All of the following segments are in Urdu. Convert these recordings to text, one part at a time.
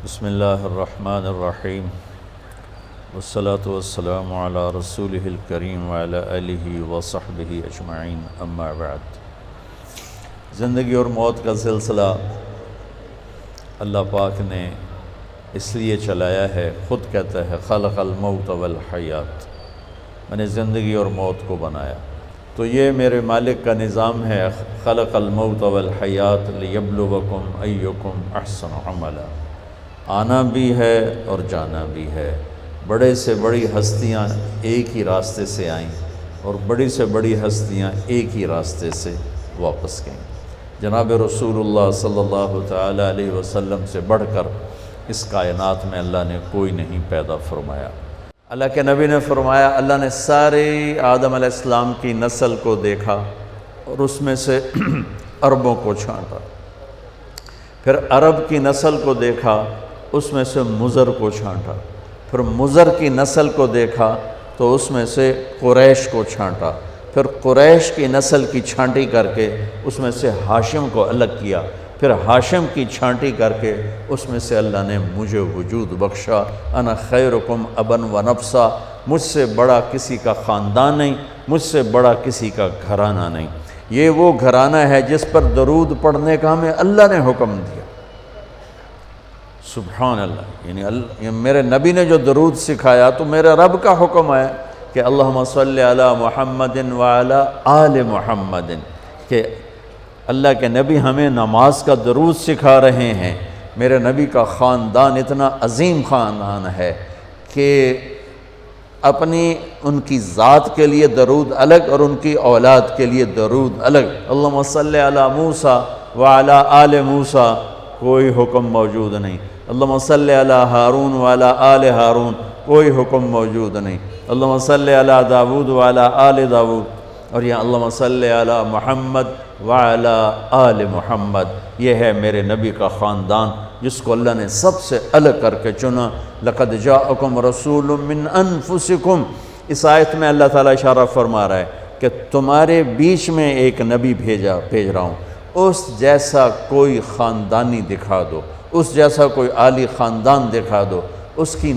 بسم اللہ الرحمن الرحیم والصلاة والسلام علی رسولہ الکریم وعلی آلہ وصحبہ اجمعین اما بعد۔ زندگی اور موت کا سلسلہ اللہ پاک نے اس لیے چلایا ہے، خود کہتا ہے خلق الموت والحیات، میں نے زندگی اور موت کو بنایا۔ تو یہ میرے مالک کا نظام ہے، خلق الموت والحیات لیبلوکم ایکم احسن عملا، آنا بھی ہے اور جانا بھی ہے۔ بڑے سے بڑی ہستیاں ایک ہی راستے سے آئیں اور بڑی سے بڑی ہستیاں ایک ہی راستے سے واپس گئیں۔ جناب رسول اللہ صلی اللہ تعالی علیہ وسلم سے بڑھ کر اس کائنات میں اللہ نے کوئی نہیں پیدا فرمایا۔ اللہ کے نبی نے فرمایا، اللہ نے سارے آدم علیہ السلام کی نسل کو دیکھا اور اس میں سے عربوں کو چھانٹا، پھر عرب کی نسل کو دیکھا، اس میں سے مضر کو چھانٹا، پھر مضر کی نسل کو دیکھا تو اس میں سے قریش کو چھانٹا، پھر قریش کی نسل کی چھانٹی کر کے اس میں سے ہاشم کو الگ کیا، پھر ہاشم کی چھانٹی کر کے اس میں سے اللہ نے مجھے وجود بخشا۔ انا خیرکم ابا و نفسا، مجھ سے بڑا کسی کا خاندان نہیں، مجھ سے بڑا کسی کا گھرانہ نہیں۔ یہ وہ گھرانہ ہے جس پر درود پڑھنے کا ہمیں اللہ نے حکم دیا۔ سبحان اللہ، یعنی میرے نبی نے جو درود سکھایا تو میرے رب کا حکم ہے کہ اللہم صلی علی محمد وعلی آل محمد، کہ اللہ کے نبی ہمیں نماز کا درود سکھا رہے ہیں۔ میرے نبی کا خاندان اتنا عظیم خاندان ہے کہ اپنی ان کی ذات کے لیے درود الگ اور ان کی اولاد کے لیے درود الگ۔ اللہم صلی علی موسیٰ وعلی آل موسیٰ کوئی حکم موجود نہیں۔ اللہم صلی علی ہارون وعلی آل ہارون کوئی حکم موجود نہیں۔ اللہم صلی علی داود وعلی آل داود، اور یہاں اللہم صلی علی محمد وعلی آل محمد۔ یہ ہے میرے نبی کا خاندان جس کو اللہ نے سب سے الگ کر کے چنا۔ لقد جاءکم رسول من انفسکم، اس آیت میں اللہ تعالیٰ اشارہ فرما رہا ہے کہ تمہارے بیچ میں ایک نبی بھیج رہا ہوں، اس جیسا کوئی خاندانی دکھا دو، اس جیسا کوئی عالی خاندان دکھا دو، اس کی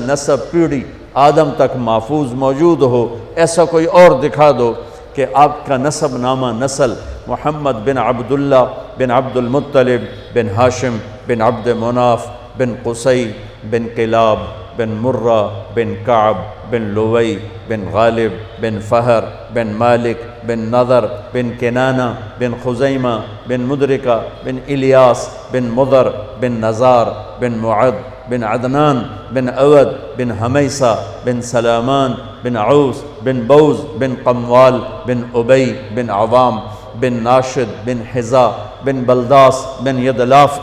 نسب پیڑھی آدم تک محفوظ موجود ہو، ایسا کوئی اور دکھا دو کہ آپ کا نسب نامہ نسل محمد بن عبداللہ بن عبد المطلب بن ہاشم بن عبد مناف بن قصی بن کلاب بن مرہ بن کعب بن لوی بن غالب بن فہر بن مالک بن نضر بن کنانہ بن خزیمہ بن مدرکہ بن الیاس بن مضر بن نزار بن معد بن عدنان بن عود بن حمیسہ بن سلامان بن عوس بن بوز بن قموال بن ابی بن عوام بن ناشد بن حزا بن بلداس بن یدلاف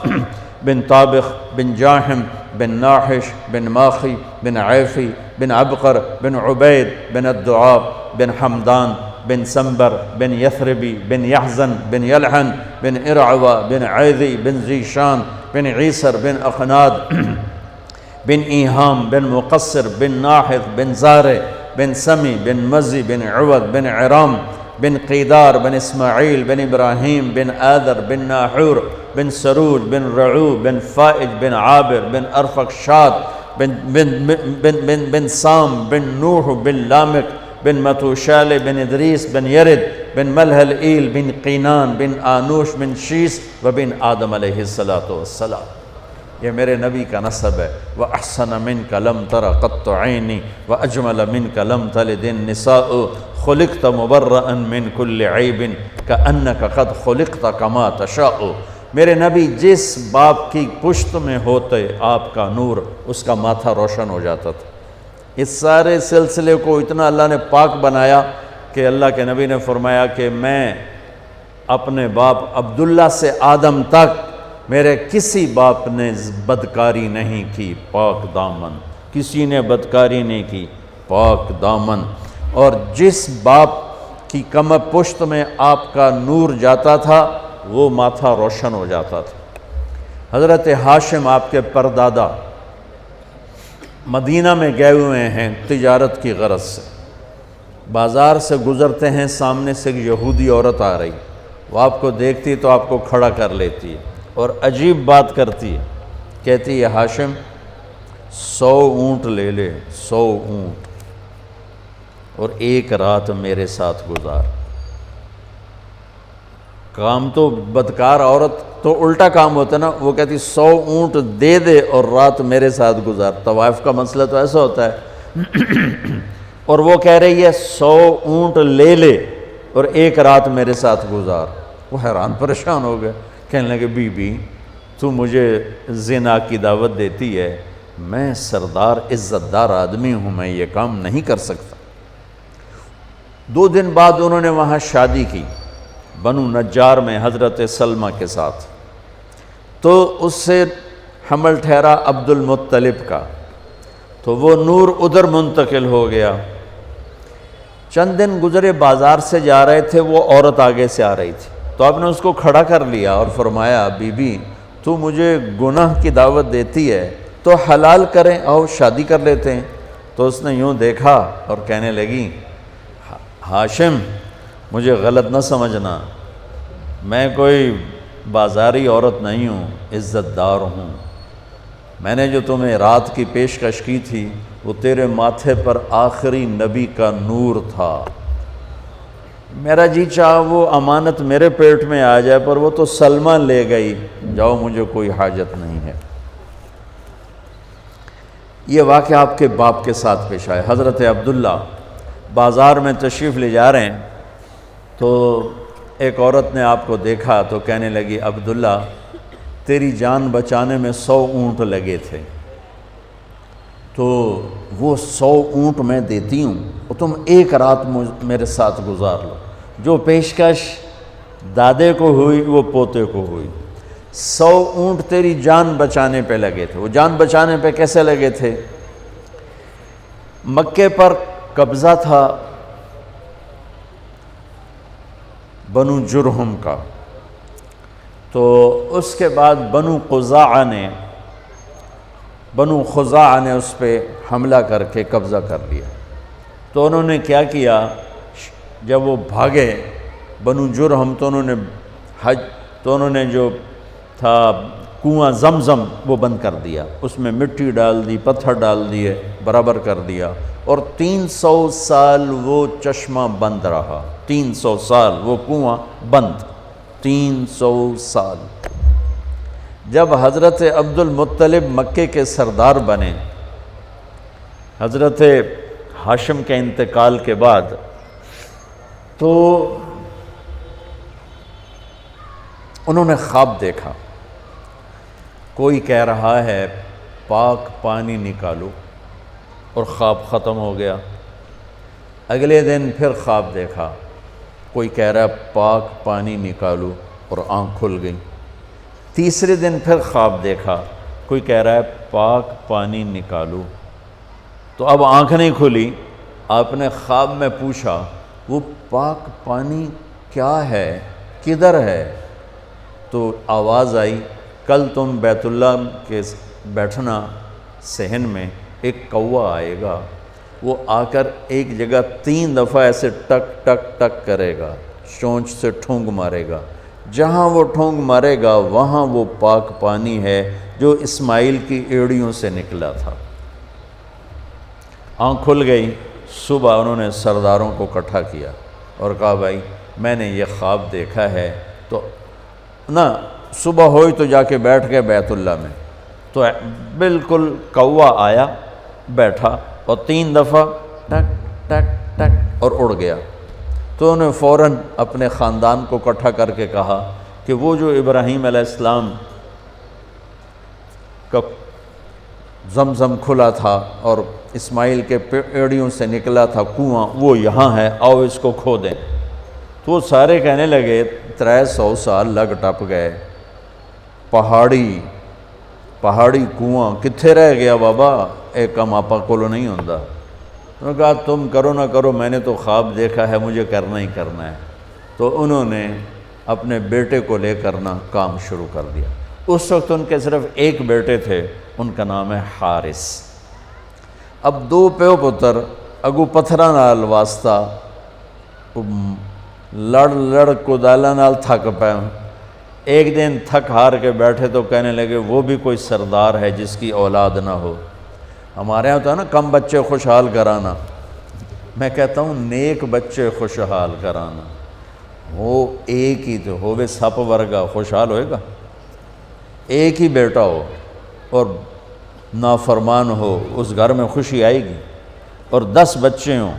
بن طابخ بن جاحم بن ناحش بن ماخی بن عیفی بن عبقر بن عبید بن الدعاب بن حمدان بن سنبر بن یثربی بن یحزن بن یلحن بن ارعوہ بن عیذی بن ذیشان بن عیسر بن اخناد بن ایہام بن مقصر بن ناحث بن زارع بن سمی بن مزی بن عوض بن عرام بن قیدار بن اسماعیل بن ابراہیم بن آدر بن ناحور بن سروج بن رعو بن فائج بن عابر بن ارفقشاد بن سام بن نوح بن لامک بن متوشال بن ادریس بن یرد بن ملہل ایل بن قینان بن آنوش بن شیس و بن آدم علیہ السلام۔ یہ میرے نبی کا نسب ہے۔ وَأَحْسَنَ مِنْكَ لَمْ تَرَ قَطُّ عَيْنِي وَأَجْمَلَ مِنْكَ لَمْ تَلِدِ النِّسَاءُ خُلِقْتَ مُبَرَّأً مِنْ كُلِّ عَيْبٍ كَأَنَّكَ قَدْ خُلِقْتَ كَمَا تَشَاءُ۔ میرے نبی جس باپ کی پشت میں ہوتے آپ کا نور، اس کا ماتھا روشن ہو جاتا تھا۔ اس سارے سلسلے کو اتنا اللہ نے پاک بنایا کہ اللہ کے نبی نے فرمایا کہ میں اپنے باپ عبداللہ سے آدم تک میرے کسی باپ نے بدکاری نہیں کی، پاک دامن، کسی نے بدکاری نہیں کی، پاک دامن۔ اور جس باپ کی کمر پشت میں آپ کا نور جاتا تھا وہ ماتھا روشن ہو جاتا تھا۔ حضرت ہاشم آپ کے پردادا مدینہ میں گئے ہوئے ہیں تجارت کی غرض سے، بازار سے گزرتے ہیں، سامنے سے ایک یہودی عورت آ رہی، وہ آپ کو دیکھتی تو آپ کو کھڑا کر لیتی ہے اور عجیب بات کرتی ہے، کہتی ہے ہاشم 100 اونٹ لے لے، 100 اونٹ، اور ایک رات میرے ساتھ گزار۔ کام تو بدکار عورت تو الٹا کام ہوتا ہے نا، وہ کہتی 100 اونٹ دے دے اور رات میرے ساتھ گزار۔ طوائف کا مسئلہ تو ایسا ہوتا ہے اور وہ کہہ رہی ہے 100 اونٹ لے لے اور ایک رات میرے ساتھ گزار۔ وہ حیران پریشان ہو گئے، کہنے لگے بی بی تو مجھے زنا کی دعوت دیتی ہے، میں سردار عزت دار آدمی ہوں، میں یہ کام نہیں کر سکتا۔ 2 دن بعد انہوں نے وہاں شادی کی بنو نجار میں حضرت سلمہ کے ساتھ، تو اس سے حمل ٹھہرا عبد المطلب کا، تو وہ نور ادھر منتقل ہو گیا۔ چند دن گزرے، بازار سے جا رہے تھے، وہ عورت آگے سے آ رہی تھی، تو آپ نے اس کو کھڑا کر لیا اور فرمایا بی بی تو مجھے گناہ کی دعوت دیتی ہے تو حلال کریں، آؤ شادی کر لیتے ہیں۔ تو اس نے یوں دیکھا اور کہنے لگی ہاشم مجھے غلط نہ سمجھنا، میں کوئی بازاری عورت نہیں ہوں، عزت دار ہوں۔ میں نے جو تمہیں رات کی پیشکش کی تھی وہ تیرے ماتھے پر آخری نبی کا نور تھا، میرا جی چاہ وہ امانت میرے پیٹ میں آ جائے، پر وہ تو سلمہ لے گئی، جاؤ مجھے کوئی حاجت نہیں ہے۔ یہ واقعہ آپ کے باپ کے ساتھ پیش آئے۔ حضرت عبداللہ بازار میں تشریف لے جا رہے ہیں تو ایک عورت نے آپ کو دیکھا تو کہنے لگی عبداللہ تیری جان بچانے میں 100 اونٹ لگے تھے، تو وہ 100 اونٹ میں دیتی ہوں اور تم ایک رات میرے ساتھ گزار لو۔ جو پیشکش دادے کو ہوئی وہ پوتے کو ہوئی۔ 100 اونٹ تیری جان بچانے پہ لگے تھے۔ وہ جان بچانے پہ کیسے لگے تھے؟ مکے پر قبضہ تھا بنو جرہم کا، تو اس کے بعد بنو خزاعہ نے اس پہ حملہ کر کے قبضہ کر لیا۔ تو انہوں نے کیا کیا، جب وہ بھاگے بنو جرہم تو انہوں نے جو تھا کنواں زمزم وہ بند کر دیا، اس میں مٹی ڈال دی، پتھر ڈال دیے، برابر کر دیا، اور 300 سال وہ چشمہ بند رہا۔ 300 سال وہ کنواں بند، 300 سال۔ جب حضرت عبد المطلب مکے کے سردار بنے حضرت ہاشم کے انتقال کے بعد، تو انہوں نے خواب دیکھا، کوئی کہہ رہا ہے پاک پانی نکالو، اور خواب ختم ہو گیا۔ اگلے دن پھر خواب دیکھا، کوئی کہہ رہا ہے پاک پانی نکالو، اور آنکھ کھل گئی۔ تیسرے دن پھر خواب دیکھا، کوئی کہہ رہا ہے پاک پانی نکالو، تو اب آنکھ نہیں کھلی۔ آپ نے خواب میں پوچھا وہ پاک پانی کیا ہے، کدھر ہے؟ تو آواز آئی کل تم بیت اللہ کے بیٹھنا صحن میں، ایک کوا آئے گا، وہ آ کر ایک جگہ 3 دفعہ ایسے ٹک ٹک ٹک کرے گا، چونچ سے ٹھونگ مارے گا، جہاں وہ ٹھونگ مارے گا وہاں وہ پاک پانی ہے جو اسماعیل کی ایڑیوں سے نکلا تھا۔ آنکھ کھل گئی۔ صبح انہوں نے سرداروں کو اکٹھا کیا اور کہا بھائی میں نے یہ خواب دیکھا ہے، تو صبح ہوئی تو جا کے بیٹھ گئے بیت اللہ میں، تو بالکل کوا آیا، بیٹھا، اور 3 دفعہ ٹک ٹک ٹک اور اڑ گیا۔ تو انہوں نے فوراً اپنے خاندان کو اکٹھا کر کے کہا کہ وہ جو ابراہیم علیہ السلام کا زمزم کھلا تھا اور اسماعیل کے ایڑیوں سے نکلا تھا کنواں، وہ یہاں ہے، آؤ اس کو کھو دیں۔ تو وہ سارے کہنے لگے 300 سال لگ ٹپ گئے، پہاڑی کنواں کتھے رہ گیا بابا، ایک کم آپا کولو نہیں ہوندا۔ انہوں نے کہا تم کرو نہ کرو، میں نے تو خواب دیکھا ہے، مجھے کرنا ہی کرنا ہے۔ تو انہوں نے اپنے بیٹے کو لے کر کام شروع کر دیا۔ اس وقت ان کے صرف ایک بیٹے تھے، ان کا نام ہے حارث۔ اب 2 پیو پتر اگو پتھراں نال واسطہ لڑ کدالاں نال تھک پے، ایک دن تھک ہار کے بیٹھے تو کہنے لگے وہ بھی کوئی سردار ہے جس کی اولاد نہ ہو۔ ہمارے یہاں ہوتا ہے نا کم بچے خوشحال کرانا، میں کہتا ہوں نیک بچے خوشحال کرانا، وہ ایک ہی تو ہوئے سپ ورگا خوشحال ہوئے گا؟ ایک ہی بیٹا ہو اور نافرمان ہو، اس گھر میں خوشی آئے گی؟ اور 10 بچے ہوں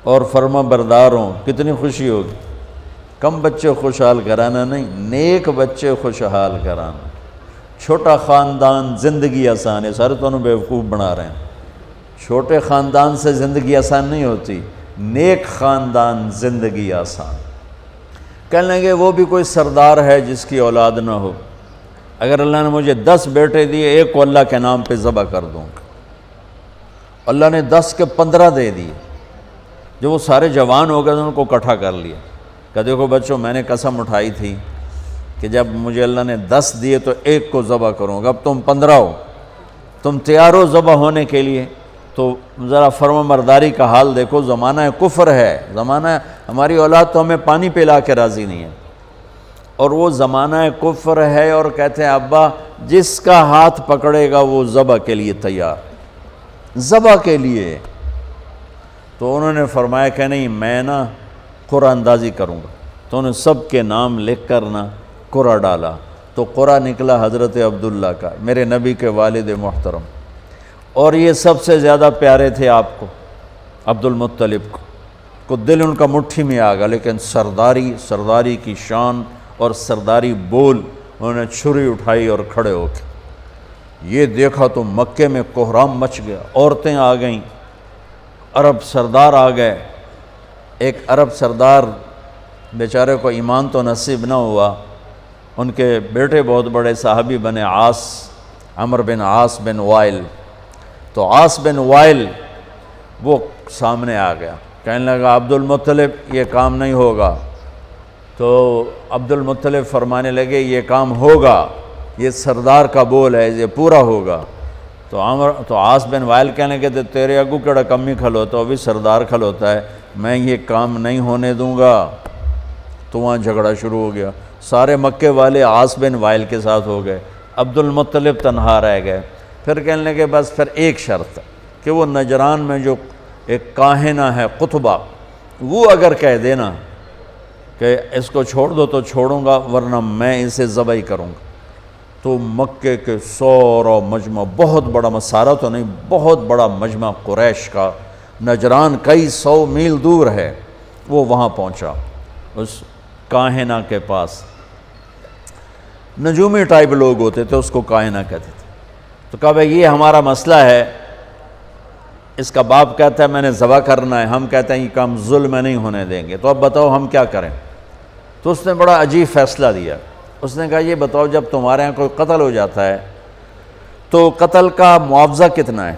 اور فرما بردار ہوں، کتنی خوشی ہوگی؟ کم بچے خوشحال کرانا نہیں، نیک بچے خوشحال کرانا۔ چھوٹا خاندان زندگی آسان ہے، سارے تو انہوں بیوقوف بنا رہے ہیں۔ چھوٹے خاندان سے زندگی آسان نہیں ہوتی، نیک خاندان زندگی آسان۔ کہنے لگے وہ بھی کوئی سردار ہے جس کی اولاد نہ ہو۔ اگر اللہ نے مجھے 10 بیٹے دیے، ایک کو اللہ کے نام پہ ذبح کر دوں گا۔ اللہ نے 10 کے 15 دے دیے۔ جو وہ سارے جوان ہو گئے تو ان کو اکٹھا کر لیا کہ دیکھو بچوں، میں نے قسم اٹھائی تھی کہ جب مجھے اللہ نے 10 دیے تو ایک کو ذبح کروں گا، اب تم 15 ہو، تم تیار ہو ذبح ہونے کے لیے؟ تو ذرا فرما برداری کا حال دیکھو، زمانہ کفر ہے، زمانہ ہماری اولاد تو ہمیں پانی پلا کے راضی نہیں ہے، اور وہ زمانہ کفر ہے، اور کہتے ہیں ابا جس کا ہاتھ پکڑے گا وہ ذبح کے لیے تیار، ذبح کے لیے۔ تو انہوں نے فرمایا کہ نہیں، میں نا قرآن اندازی کروں گا۔ تو انہوں نے سب کے نام لکھ کر نا قرآن ڈالا، تو قرآن نکلا حضرت عبداللہ کا، میرے نبی کے والد محترم، اور یہ سب سے زیادہ پیارے تھے آپ کو، عبد المطلب کو دل ان کا مٹھی میں آ گیا، لیکن سرداری کی شان اور سرداری بول، انہوں نے چھری اٹھائی اور کھڑے ہو کے یہ دیکھا تو مکے میں کوہرام مچ گیا، عورتیں آ گئیں، عرب سردار آ گئے۔ ایک عرب سردار بیچارے کو ایمان تو نصیب نہ ہوا، ان کے بیٹے بہت بڑے صحابی بنے، عمر بن عاص بن وائل۔ تو عاص بن وائل وہ سامنے آ گیا، کہنے لگا عبد المطلب یہ کام نہیں ہوگا۔ تو عبد المطلب فرمانے لگے یہ کام ہوگا، یہ سردار کا بول ہے، یہ پورا ہوگا۔ تو عاص بن وائل کہنے لگے تیرے اگو کیڑا کمی کھلوتا، وہ بھی سردار کھلوتا ہے، میں یہ کام نہیں ہونے دوں گا۔ تو وہاں جھگڑا شروع ہو گیا، سارے مکے والے عاص بن وائل کے ساتھ ہو گئے، عبد المطلب تنہا رہ گئے۔ پھر کہنے لگے بس پھر ایک شرط کہ وہ نجران میں جو ایک کاہنہ ہے قطبہ، وہ اگر کہہ دینا کہ اس کو چھوڑ دو تو چھوڑوں گا، ورنہ میں اسے ذبح کروں گا۔ تو مکے کے سورا مجمع، بہت بڑا مسارہ تو نہیں، بہت بڑا مجمع قریش کا، نجران کئی 100 میل دور ہے، وہ وہاں پہنچا اس کاہنہ کے پاس۔ نجومی ٹائپ لوگ ہوتے تھے، اس کو کاہنہ کہتے تھے۔ تو کہا بھائی یہ ہمارا مسئلہ ہے، اس کا باپ کہتا ہے میں نے ذبح کرنا ہے، ہم کہتے ہیں یہ کام ظلم میں نہیں ہونے دیں گے، تو اب بتاؤ ہم کیا کریں؟ تو اس نے بڑا عجیب فیصلہ دیا، اس نے کہا یہ بتاؤ جب تمہارے ہاں کوئی قتل ہو جاتا ہے تو قتل کا معاوضہ کتنا ہے؟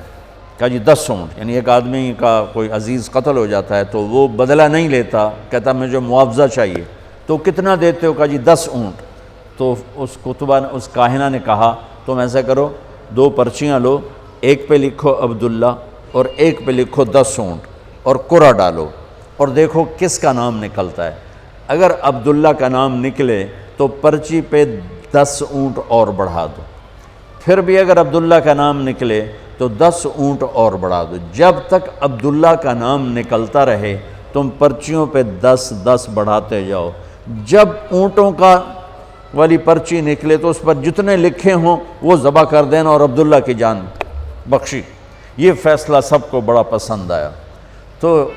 کہا جی 10 اونٹ، یعنی ایک آدمی کا کوئی عزیز قتل ہو جاتا ہے تو وہ بدلہ نہیں لیتا، کہتا مجھے معاوضہ چاہیے، تو کتنا دیتے ہو؟ کہا جی 10 اونٹ۔ تو اس کاہنہ نے کہا تم ایسا کرو، 2 پرچیاں لو، ایک پہ لکھو عبداللہ اور ایک پہ لکھو 10 اونٹ، اور قرعہ ڈالو اور دیکھو کس کا نام نکلتا ہے۔ اگر عبداللہ کا نام نکلے تو پرچی پہ 10 اونٹ اور بڑھا دو، پھر بھی اگر عبداللہ کا نام نکلے تو 10 اونٹ اور بڑھا دو، جب تک عبداللہ کا نام نکلتا رہے تم پرچیوں پہ 10 بڑھاتے جاؤ۔ جب اونٹوں کا والی پرچی نکلے تو اس پر جتنے لکھے ہوں وہ ذبح کر دینا اور عبداللہ کی جان بخشی۔ یہ فیصلہ سب کو بڑا پسند آیا۔ تو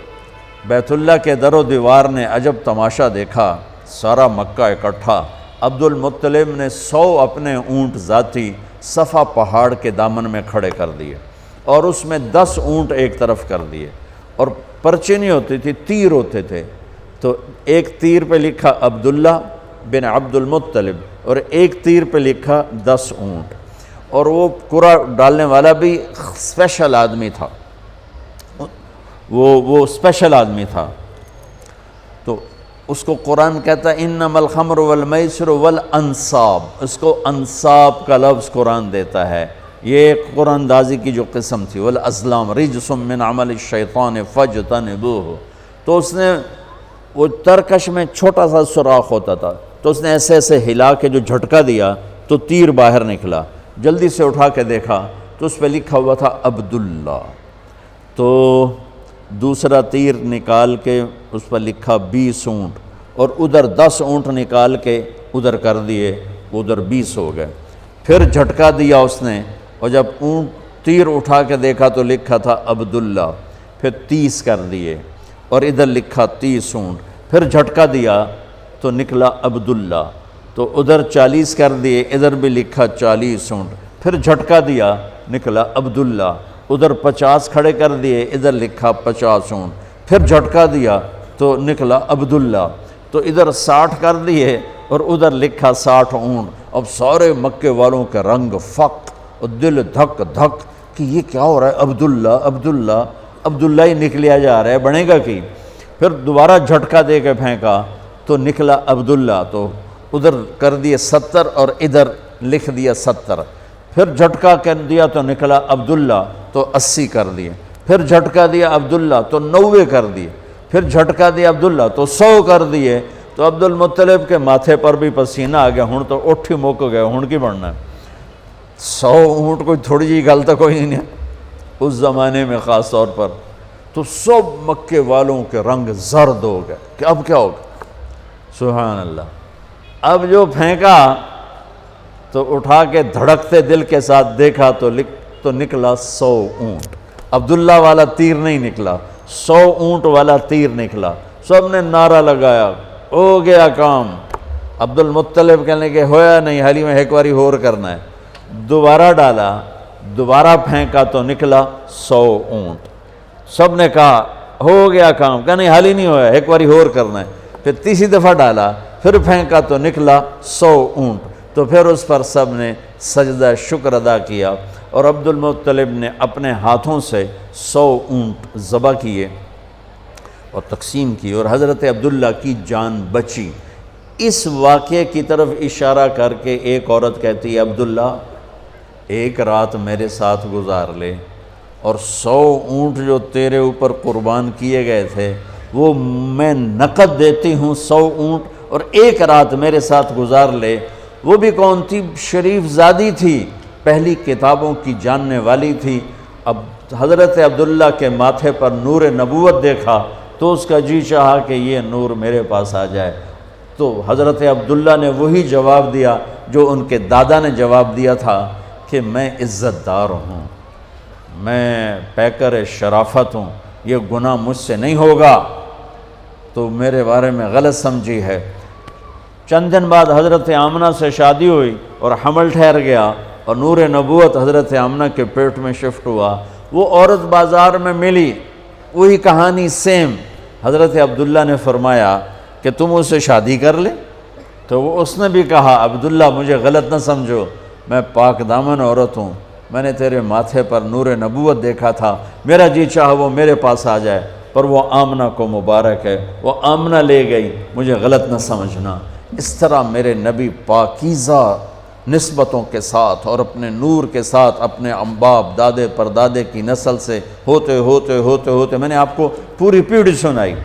بیت اللہ کے در و دیوار نے عجب تماشا دیکھا، سارا مکہ اکٹھا، عبد المطلب نے 100 اپنے اونٹ ذاتی صفا پہاڑ کے دامن میں کھڑے کر دیے، اور اس میں 10 اونٹ ایک طرف کر دیے، اور پرچے نہیں ہوتی تھی، تیر ہوتے تھے، تو ایک تیر پہ لکھا عبداللہ بن عبد المطلب اور ایک تیر پہ لکھا 10 اونٹ۔ اور وہ قرعہ ڈالنے والا بھی اسپیشل آدمی تھا، وہ اسپیشل آدمی تھا۔ تو اس کو قرآن کہتا ہے انما الخمر والمیسر والانصاب، اس کو انصاب کا لفظ قرآن دیتا ہے۔ یہ قرآن اندازی کی جو قسم تھی، والازلام رجس من عمل الشیطان فاجتنبوہ، تو اس نے وہ ترکش میں چھوٹا سا سوراخ ہوتا تھا، تو اس نے ایسے ایسے ہلا کے جو جھٹکا دیا تو تیر باہر نکلا، جلدی سے اٹھا کے دیکھا تو اس پہ لکھا ہوا تھا عبداللہ، تو دوسرا تیر نکال کے اس پر لکھا 20 اونٹ، اور ادھر 10 اونٹ نکال کے ادھر کر دیے، ادھر 20 ہو گئے۔ پھر جھٹکا دیا اس نے، اور جب اونٹ تیر اٹھا کے دیکھا تو لکھا تھا عبداللہ، پھر 30 کر دیے، اور ادھر لکھا 30 اونٹ، پھر جھٹکا دیا تو نکلا عبداللہ، تو ادھر 40 کر دیے، ادھر بھی لکھا 40 اونٹ، پھر جھٹکا دیا نکلا عبداللہ، ادھر 50 کھڑے کر دیے، ادھر لکھا 50 اونٹ، پھر جھٹکا دیا تو نکلا عبداللہ، تو ادھر 60 کر دیے اور ادھر لکھا 60 اونٹ۔ اب سارے مکے والوں کے رنگ فق اور دل دھک دھک کہ یہ کیا ہو رہا ہے، عبداللہ عبداللہ عبداللہ ہی نکلیا جا رہا ہے، بنے گا کی؟ پھر دوبارہ جھٹکا دے کے پھینکا تو نکلا عبداللہ، تو ادھر کر دیے 70 اور ادھر لکھ دیا 70، پھر جھٹکا کر دیا تو نکلا عبداللہ، تو 80 کر دیے، پھر جھٹکا دیا عبداللہ تو 90 کر دیے، پھر جھٹکا دیا عبداللہ تو 100 کر دیے۔ تو عبد المطلب کے ماتھے پر بھی پسینہ آ گیا، ہن تو اٹھ ہی موک گئے، ہن کی بڑھنا ہے، 100 اونٹ کوئی تھوڑی جی گل تو کوئی نہیں ہے اس زمانے میں خاص طور پر۔ تو سب مکے والوں کے رنگ زرد ہو گئے کہ اب کیا ہوگا، سبحان اللہ۔ اب جو پھینکا تو اٹھا کے دھڑکتے دل کے ساتھ دیکھا تو نکلا 100 اونٹ، عبداللہ والا تیر نہیں نکلا، 100 اونٹ والا تیر نکلا۔ سب نے نعرہ لگایا، ہو گیا کام۔ عبد المطلب کہنے کہ ہویا نہیں، حالی میں ایک باری اور کرنا ہے۔ دوبارہ ڈالا، دوبارہ پھینکا تو نکلا 100 اونٹ۔ سب نے کہا ہو گیا کام، کہا نہیں حالی نہیں ہویا، ایک باری اور کرنا ہے۔ پھر تیسری دفعہ ڈالا، پھر پھینکا تو نکلا 100 اونٹ۔ تو پھر اس پر سب نے سجدہ شکر ادا کیا، اور عبد المطلب نے اپنے ہاتھوں سے 100 اونٹ ذبح کیے اور تقسیم کی، اور حضرت عبداللہ کی جان بچی۔ اس واقعے کی طرف اشارہ کر کے ایک عورت کہتی ہے، عبداللہ ایک رات میرے ساتھ گزار لے، اور 100 اونٹ جو تیرے اوپر قربان کیے گئے تھے وہ میں نقد دیتی ہوں 100 اونٹ، اور ایک رات میرے ساتھ گزار لے۔ وہ بھی کون تھی؟ شریف زادی تھی، پہلی کتابوں کی جاننے والی تھی۔ اب حضرت عبداللہ کے ماتھے پر نور نبوت دیکھا تو اس کا جی چاہا کہ یہ نور میرے پاس آ جائے۔ تو حضرت عبداللہ نے وہی جواب دیا جو ان کے دادا نے جواب دیا تھا کہ میں عزت دار ہوں، میں پیکر شرافت ہوں، یہ گناہ مجھ سے نہیں ہوگا، تو میرے بارے میں غلط سمجھی ہے۔ چند دن بعد حضرت آمنہ سے شادی ہوئی اور حمل ٹھہر گیا، اور نور نبوت حضرت آمنہ کے پیٹ میں شفٹ ہوا۔ وہ عورت بازار میں ملی، وہی کہانی سیم۔ حضرت عبداللہ نے فرمایا کہ تم اس سے شادی کر لے، تو اس نے بھی کہا عبداللہ مجھے غلط نہ سمجھو، میں پاک دامن عورت ہوں، میں نے تیرے ماتھے پر نور نبوت دیکھا تھا، میرا جی چاہا وہ میرے پاس آ جائے، پر وہ آمنہ کو مبارک ہے، وہ آمنہ لے گئی، مجھے غلط نہ سمجھنا۔ اس طرح میرے نبی پاکیزہ نسبتوں کے ساتھ اور اپنے نور کے ساتھ اپنے باپ دادے پردادے کی نسل سے ہوتے ہوتے ہوتے ہوتے، میں نے آپ کو پوری پیڑھی سنائی،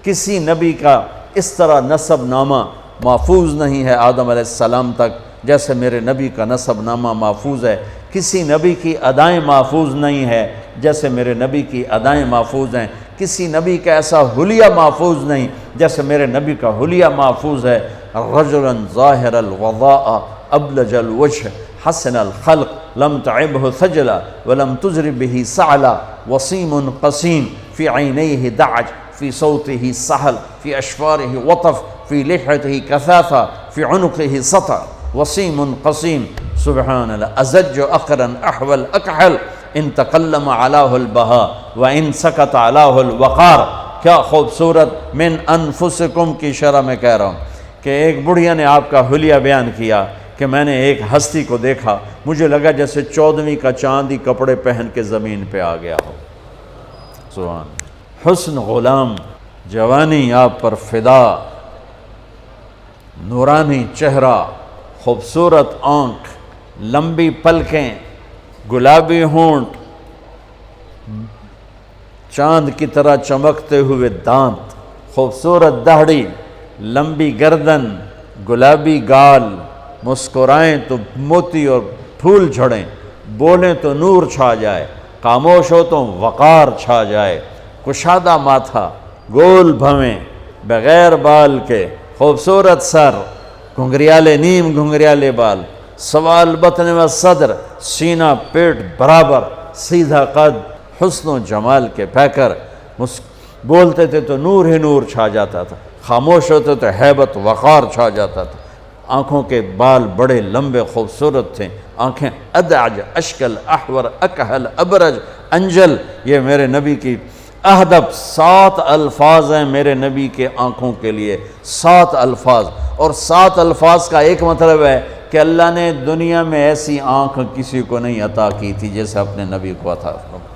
کسی نبی کا اس طرح نسب نامہ محفوظ نہیں ہے آدم علیہ السلام تک جیسے میرے نبی کا نسب نامہ محفوظ ہے، کسی نبی کی ادائیں محفوظ نہیں ہے جیسے میرے نبی کی ادائیں محفوظ ہیں، کسی نبی کا ایسا حلیہ محفوظ نہیں جیسے میرے نبی کا حلیہ محفوظ ہے۔ رجلا ظاہر الوضاء ابلج الوجه حسن الخلق لم تعبه ثجلا ولم تزر به سعلا وسيم قسيم في عينيه دعج في صوته سهل في أشفاره وطف في لحيته كثافة في عنقه سطع وسيم قسيم سبحان الله أزج أقرا أحول أكحل إن تكلم علاه البهاء وإن سكت علاه الوقار۔ کیا خوبصورت من انفسکم کی شرح میں کہہ رہا ہوں کہ ایک بڑھیا نے آپ کا حلیہ بیان کیا کہ میں نے ایک ہستی کو دیکھا، مجھے لگا جیسے 14ویں کا چاند ہی کپڑے پہن کے زمین پہ آ گیا ہو۔ سبحان حسن غلام، جوانی آپ پر فدا، نورانی چہرہ، خوبصورت آنکھ، لمبی پلکیں، گلابی ہونٹ، چاند کی طرح چمکتے ہوئے دانت، خوبصورت داڑھی، لمبی گردن، گلابی گال، مسکرائیں تو موتی اور پھول جھڑیں، بولیں تو نور چھا جائے، خاموش ہو تو وقار چھا جائے، کشادہ ماتھا، گول بھویں بغیر بال کے، خوبصورت سر، گھنگریالے نیم گھنگریالے بال، سوال بطن و صدر، سینہ پیٹ برابر، سیدھا قد، حسن و جمال کے پیکر، بولتے تھے تو نور ہی نور چھا جاتا تھا، خاموش ہوتے تو ہیبت وقار چھا جاتا تھا، آنکھوں کے بال بڑے لمبے خوبصورت تھے، آنکھیں ادعج اشکل احور اکحل ابرج انجل، یہ میرے نبی کی اہدب 7 الفاظ ہیں میرے نبی کے آنکھوں کے لیے، 7 الفاظ، اور 7 الفاظ کا ایک مطلب ہے کہ اللہ نے دنیا میں ایسی آنکھ کسی کو نہیں عطا کی تھی جیسے اپنے نبی کو عطا فرمائی۔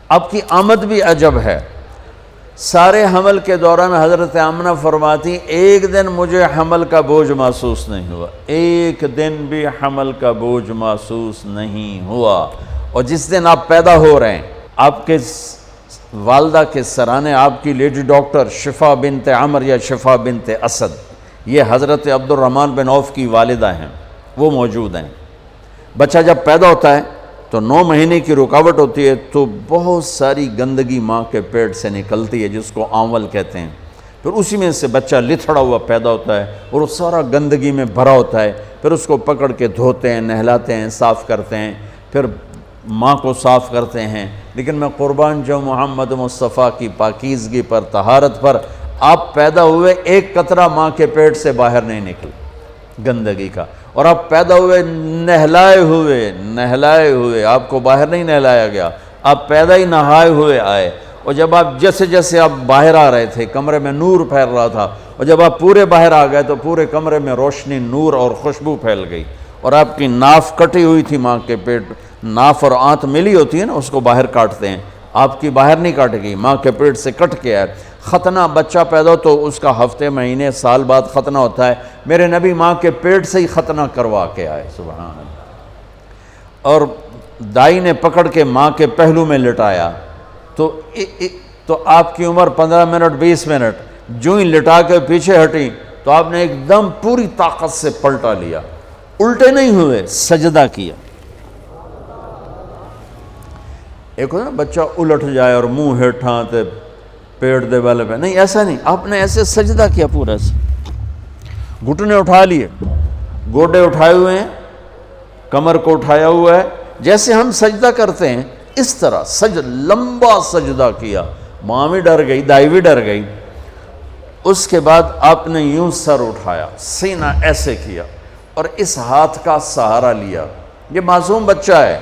آپ کی آمد بھی عجب ہے، سارے حمل کے دوران حضرت آمنہ فرماتی ایک دن مجھے حمل کا بوجھ محسوس نہیں ہوا، ایک دن بھی حمل کا بوجھ محسوس نہیں ہوا، اور جس دن آپ پیدا ہو رہے ہیں آپ کے والدہ کے سرانے آپ کی لیڈی ڈاکٹر شفا بنت عمر یا شفا بنت اسد، یہ حضرت عبد الرحمن بن عوف کی والدہ ہیں، وہ موجود ہیں۔ بچہ جب پیدا ہوتا ہے تو 9 مہینے کی رکاوٹ ہوتی ہے تو بہت ساری گندگی ماں کے پیٹ سے نکلتی ہے جس کو آنول کہتے ہیں، پھر اسی میں سے بچہ لتھڑا ہوا پیدا ہوتا ہے اور وہ سارا گندگی میں بھرا ہوتا ہے، پھر اس کو پکڑ کے دھوتے ہیں، نہلاتے ہیں، صاف کرتے ہیں، پھر ماں کو صاف کرتے ہیں۔ لیکن میں قربان جو محمد مصطفیٰ کی پاکیزگی پر، طہارت پر، آپ پیدا ہوئے ایک قطرہ ماں کے پیٹ سے باہر نہیں نکل گندگی کا، اور آپ پیدا ہوئے نہلائے ہوئے، آپ کو باہر نہیں نہلایا گیا، آپ پیدا ہی نہائے ہوئے آئے، اور جب آپ جیسے جیسے آپ باہر آ رہے تھے کمرے میں نور پھیل رہا تھا، اور جب آپ پورے باہر آ گئے تو پورے کمرے میں روشنی، نور اور خوشبو پھیل گئی، اور آپ کی ناف کٹی ہوئی تھی ماں کے پیٹ، ناف اور آنت ملی ہوتی ہے نا، اس کو باہر کاٹتے ہیں، آپ کی باہر نہیں کاٹے گی، ماں کے پیٹ سے کٹ کے آئے۔ ختنہ بچہ پیدا ہو تو اس کا ہفتے مہینے سال بعد ختنہ ہوتا ہے، میرے نبی ماں کے پیٹ سے ہی ختنہ کروا کے آئے، سبحان اللہ، اور دائی نے پکڑ کے ماں کے پہلو میں لٹایا تو آپ کی عمر 15 منٹ 20 منٹ، جو ہی لٹا کے پیچھے ہٹی تو آپ نے ایک دم پوری طاقت سے پلٹا لیا، الٹے نہیں ہوئے، سجدہ کیا۔ ایک ہوتا نا بچہ الٹ جائے اور منہ ہیٹھاں تے پیٹ دے والے پہ، نہیں ایسا نہیں، آپ نے ایسے سجدہ کیا پورا سے، گھٹنے اٹھا لیے، گوڈے اٹھائے ہوئے ہیں، کمر کو اٹھایا ہوا ہے، جیسے ہم سجدہ کرتے ہیں اس طرح لمبا سجدہ کیا، ماں بھی ڈر گئی، دائی بھی ڈر گئی۔ اس کے بعد آپ نے یوں سر اٹھایا، سینہ ایسے کیا، اور اس ہاتھ کا سہارا لیا، یہ معصوم بچہ ہے،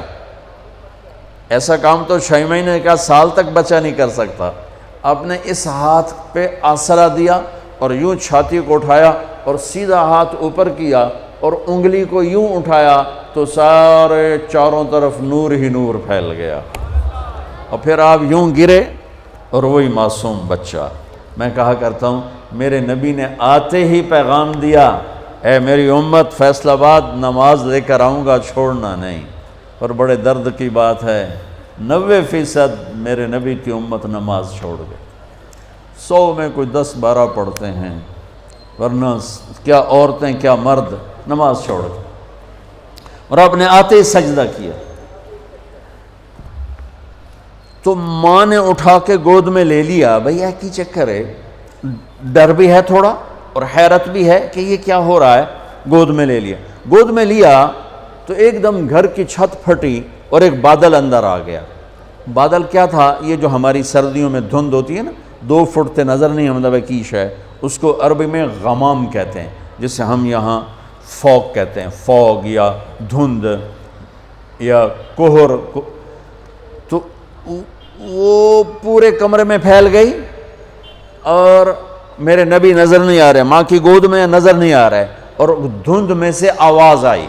ایسا کام تو 6 مہینے کا سال تک بچہ نہیں کر سکتا، آپ نے اس ہاتھ پہ آسرا دیا اور یوں چھاتی کو اٹھایا اور سیدھا ہاتھ اوپر کیا اور انگلی کو یوں اٹھایا تو سارے چاروں طرف نور ہی نور پھیل گیا، اور پھر آپ یوں گرے اور وہی معصوم بچہ۔ میں کہا کرتا ہوں میرے نبی نے آتے ہی پیغام دیا، اے میری امت فیصل آباد نماز لے کر آؤں گا، چھوڑنا نہیں، اور بڑے درد کی بات ہے 90% میرے نبی کی امت نماز چھوڑ گئے، 100 میں کوئی 10-12 پڑھتے ہیں، ورنہ کیا عورتیں کیا مرد نماز چھوڑ گئے، اور آپ نے آتے ہی سجدہ کیا تو ماں نے اٹھا کے گود میں لے لیا۔ بھئی کی چکر ہے، ڈر بھی ہے تھوڑا اور حیرت بھی ہے کہ یہ کیا ہو رہا ہے، گود میں لے لیا۔ گود میں لیا تو ایک دم گھر کی چھت پھٹی اور ایک بادل اندر آ گیا۔ بادل کیا تھا؟ یہ جو ہماری سردیوں میں دھند ہوتی ہے نا، 2 فٹ تے نظر نہیں مطلب کیش ہے، اس کو عربی میں غمام کہتے ہیں، جسے ہم یہاں فوگ کہتے ہیں، فوگ یا دھند یا کوہر، تو وہ پورے کمرے میں پھیل گئی اور میرے نبی نظر نہیں آ رہے، ماں کی گود میں نظر نہیں آ رہا ہے، اور دھند میں سے آواز آئی۔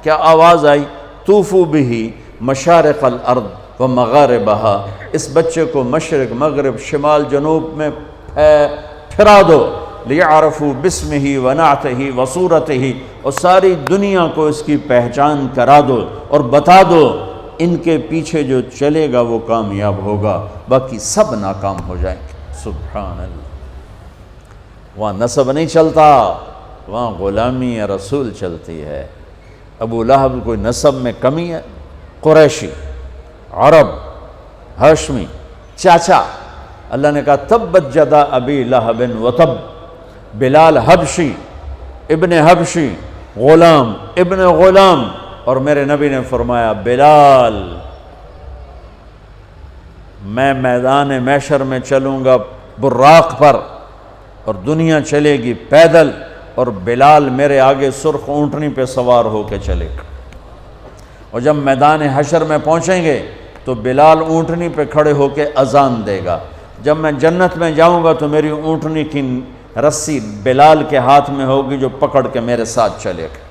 کیا آواز آئی؟ طوفوا بہ مشارق الارض و مغاربہا، اس بچے کو مشرق مغرب شمال جنوب میں پھرا دو، لیعرفوا باسمہ و نعتہ و صورتہ، اور ساری دنیا کو اس کی پہچان کرا دو اور بتا دو، ان کے پیچھے جو چلے گا وہ کامیاب ہوگا، باقی سب ناکام ہو جائیں گے۔ سبحان اللہ، وہاں نسب نہیں چلتا، وہاں غلامی رسول چلتی ہے۔ ابو لہب کوئی نسب میں کمی ہے؟ قریشی، عرب، ہاشمی، چاچا۔ اللہ نے کہا تبت جدا ابی لہب وتب، بلال حبشی، ابن حبشی، غلام ابن غلام، اور میرے نبی نے فرمایا بلال میں میدان محشر میں چلوں گا براق پر اور دنیا چلے گی پیدل، اور بلال میرے آگے سرخ اونٹنی پہ سوار ہو کے چلے گا، اور جب میدان حشر میں پہنچیں گے تو بلال اونٹنی پہ کھڑے ہو کے اذان دے گا۔ جب میں جنت میں جاؤں گا تو میری اونٹنی کی رسی بلال کے ہاتھ میں ہوگی جو پکڑ کے میرے ساتھ چلے گا۔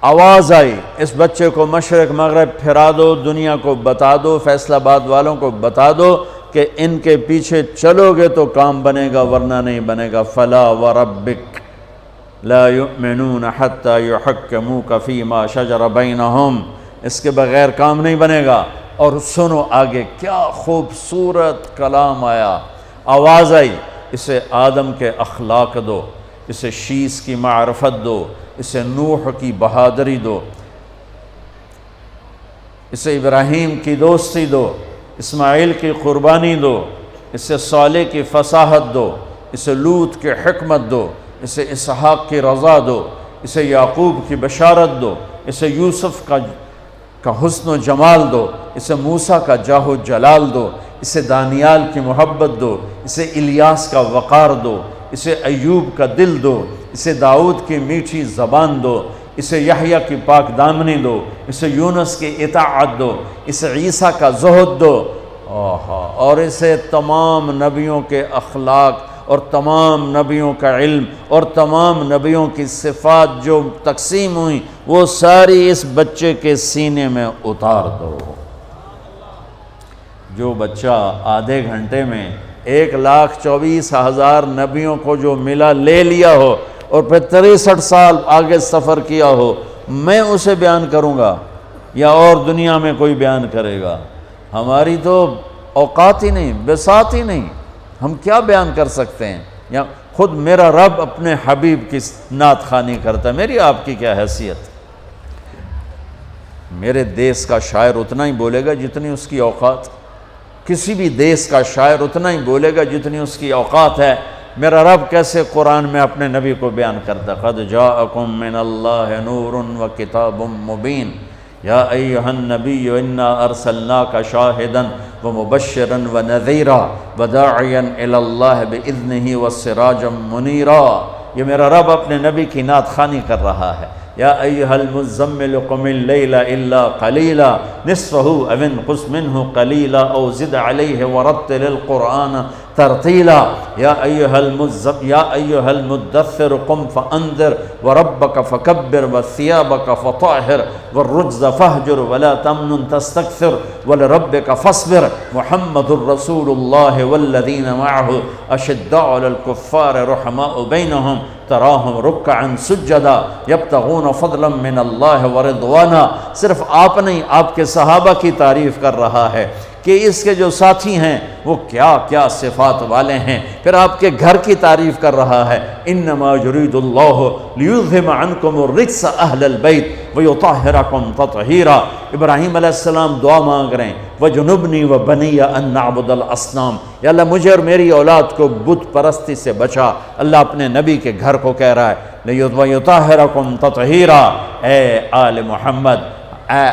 آواز آئی اس بچے کو مشرق مغرب پھرا دو، دنیا کو بتا دو، فیصل آباد والوں کو بتا دو کہ ان کے پیچھے چلو گے تو کام بنے گا ورنہ نہیں بنے گا۔ فلا وربک لا یؤمنون حتی یحکموک فیما شجر بینہم، اس کے بغیر کام نہیں بنے گا۔ اور سنو آگے کیا خوبصورت کلام آیا، آواز آئی اسے آدم کے اخلاق دو، اسے شیس کی معرفت دو، اسے نوح کی بہادری دو، اسے ابراہیم کی دوستی دو، اسماعیل کی قربانی دو، اسے صالح کی فصاحت دو، اسے لوط کی حکمت دو، اسے اسحاق کی رضا دو، اسے یعقوب کی بشارت دو، اسے یوسف کا حسن و جمال دو، اسے موسیٰ کا جاہ و جلال دو، اسے دانیال کی محبت دو، اسے الیاس کا وقار دو، اسے ایوب کا دل دو، اسے داؤد کی میٹھی زبان دو، اسے یحییٰ کی پاک دامنی دو، اسے یونس کی اطاعت دو، اسے عیسیٰ کا زہد دو، اور اسے تمام نبیوں کے اخلاق اور تمام نبیوں کا علم اور تمام نبیوں کی صفات جو تقسیم ہوئیں وہ ساری اس بچے کے سینے میں اتار دو۔ جو بچہ آدھے گھنٹے میں 1,24,000 نبیوں کو جو ملا لے لیا ہو اور پھر 63 سال آگے سفر کیا ہو، میں اسے بیان کروں گا یا اور دنیا میں کوئی بیان کرے گا؟ ہماری تو اوقات ہی نہیں، بساط ہی نہیں، ہم کیا بیان کر سکتے ہیں؟ یا خود میرا رب اپنے حبیب کی نعت خوانی کرتا ہے، میری آپ کی کیا حیثیت؟ میرے دیس کا شاعر اتنا ہی بولے گا جتنی اس کی اوقات، کسی بھی دیس کا شاعر اتنا ہی بولے گا جتنی اس کی اوقات ہے۔ میرا رب کیسے قرآن میں اپنے نبی کو بیان کرتا، قد جاءکم من اللہ نور و کتاب مبین یا ایہا النبی انا ارسلناک شاہدا ومبشرا ونذیرا وداعیا الی اللہ باذنہ وسراجا منیرا۔ یہ میرا رب اپنے نبی کی نعت خوانی کر رہا ہے۔ یا ایہا المزمل قم اللیل الا قلیلا نصفہ او انقص منہ قلیلا او زد علیہ ورتل القرآن ترتیلا۔ یا ایہا المدثر قم فانذر وربک فکبر وثیابک فطہر والرجز فہجر ولا تمنن تستکثر ولربک فاصبر محمد رسول اللہ والذین معہ اشداء علی الکفار رحماء بینہم تراہم رکعا سجدا یبتغون فضلا من اللہ ورضوانا۔ صرف آپ نہیں، آپ کے صحابہ کی تعریف کر رہا ہے کہ اس کے جو ساتھی ہیں وہ کیا کیا صفات والے ہیں، پھر آپ کے گھر کی تعریف کر رہا ہے۔ انما یرید اللہ لیذہب عنکم الرجس اہل البیت ویطہرکم تطہیرا۔ ابراہیم علیہ السلام دعا مانگ رہے ہیں وجنبنی وبنی ان نعبد الاصنام، یا اللہ مجھے اور میری اولاد کو بت پرستی سے بچا۔ اللہ اپنے نبی کے گھر کو کہہ رہا ہے ویطہرکم تطہیرا۔ اے آل محمد، اے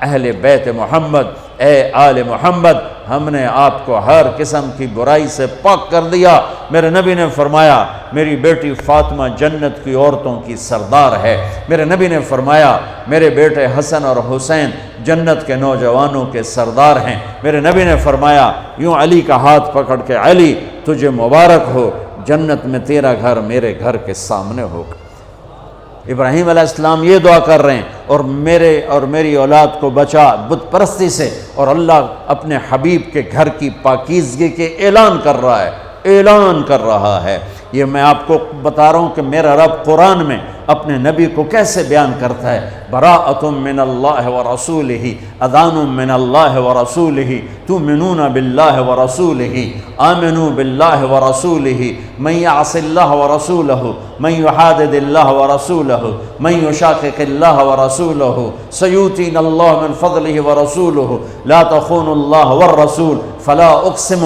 اہل بیت محمد، اے آل محمد، ہم نے آپ کو ہر قسم کی برائی سے پاک کر دیا۔ میرے نبی نے فرمایا میری بیٹی فاطمہ جنت کی عورتوں کی سردار ہے۔ میرے نبی نے فرمایا میرے بیٹے حسن اور حسین جنت کے نوجوانوں کے سردار ہیں۔ میرے نبی نے فرمایا یوں علی کا ہاتھ پکڑ کے علی تجھے مبارک ہو، جنت میں تیرا گھر میرے گھر کے سامنے ہوگا۔ ابراہیم علیہ السلام یہ دعا کر رہے ہیں اور میرے اور میری اولاد کو بچا بت پرستی سے، اور اللہ اپنے حبیب کے گھر کی پاکیزگی کے اعلان کر رہا ہے، اعلان کر رہا ہے۔ یہ میں آپ کو بتا رہا ہوں کہ میرا رب قرآن میں اپنے نبی کو کیسے بیان کرتا ہے، براءۃ من اللہ ورسولہ، اذان من اللہ ورسولہ، تؤمنون باللہ ورسولہ، آمنوا باللہ ورسولہ، من یعص اللہ ورسولہ، من یحادد اللہ ورسولہ، من یشاقق اللہ ورسولہ، سیؤتینا اللہ من فضلہ ورسولہ، لا تخونوا اللہ والرسول، فلا اقسم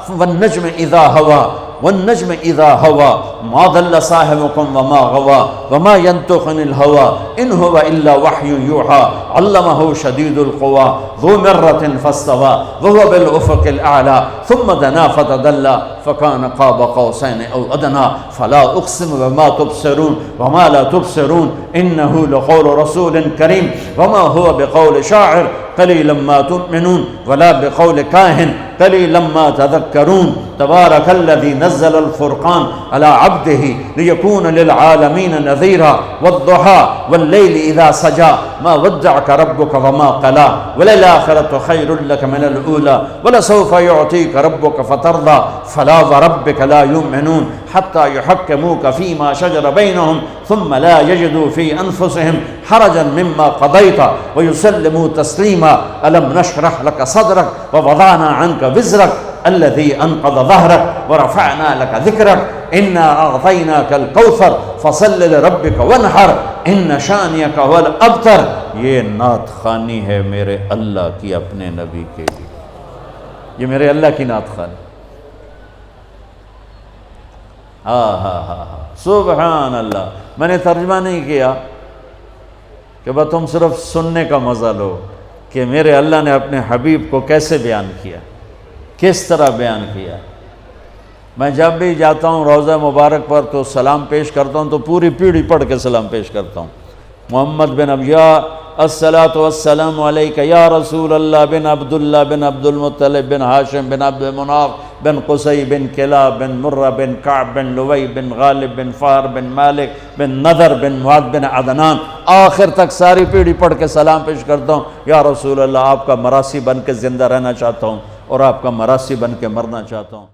والنجم اذا ہوا، والنجم اذا ہوا، ما ضل صاحبکم وما غوا، وما ینطق عن الہوا، ان هو الا وحی یوحی، علمہ شدید القوی، ذو مرۃ فاستوی، وهو بالافق الاعلی، ثم دنا فتدلی، فکان قاب قوسین او ادنی، فلا اقسم بما تبصرون وما لا تبصرون، انه لقول رسول کریم، وما هو بقول شاعر قلیلا ما تؤمنون، ولا بقول کاہن قلیلا ما تذکرون، تبارک الذی نزل الفرقان على عبده لیکون للعالمین نذیرا، والضحى واللیل اذا سجى، ما ودعك ربك وما قلى، وللآخرة خیر لك من الأولى، ولسوف يعطيك ربك فترضى، فلا وربك لا يؤمنون حتى يحكموك فيما شجر بينهم ثم لا يجدوا في أنفسهم حرجا مما قضيت ويسلموا تسليما، ألم نشرح لك صدرك ووضعنا عنك وزرك الذي أنقض ظهرك ورفعنا لك ذكرك، إنا أعطيناك الكوثر فصل لربك وانحر إن شانئك هو الأبتر۔ یہ نعت خوانی ہے میرے اللہ کی اپنے نبی کے لیے، یہ میرے اللہ کی نعت خوانی۔ سبحان اللہ۔ میں نے ترجمہ نہیں کیا کہ بس تم صرف سننے کا مزہ لو کہ میرے اللہ نے اپنے حبیب کو کیسے بیان کیا، کس طرح بیان کیا۔ میں جب بھی جاتا ہوں روضہ مبارک پر تو سلام پیش کرتا ہوں تو پوری پیڑھی پڑھ کے سلام پیش کرتا ہوں۔ محمد بن ابیا الصلاۃ والسلام علیک یا رسول اللہ بن عبداللہ بن عبد المطلب بن ہاشم بن عبد مناف بن قصی بن کلاب بن مرہ بن کعب بن لوی بن غالب بن فار بن مالک بن نذر بن معد بن عدنان، آخر تک ساری پیڑھی پڑھ کے سلام پیش کرتا ہوں۔ یا رسول اللہ، آپ کا مراسی بن کے زندہ رہنا چاہتا ہوں اور آپ کا مراسی بن کے مرنا چاہتا ہوں۔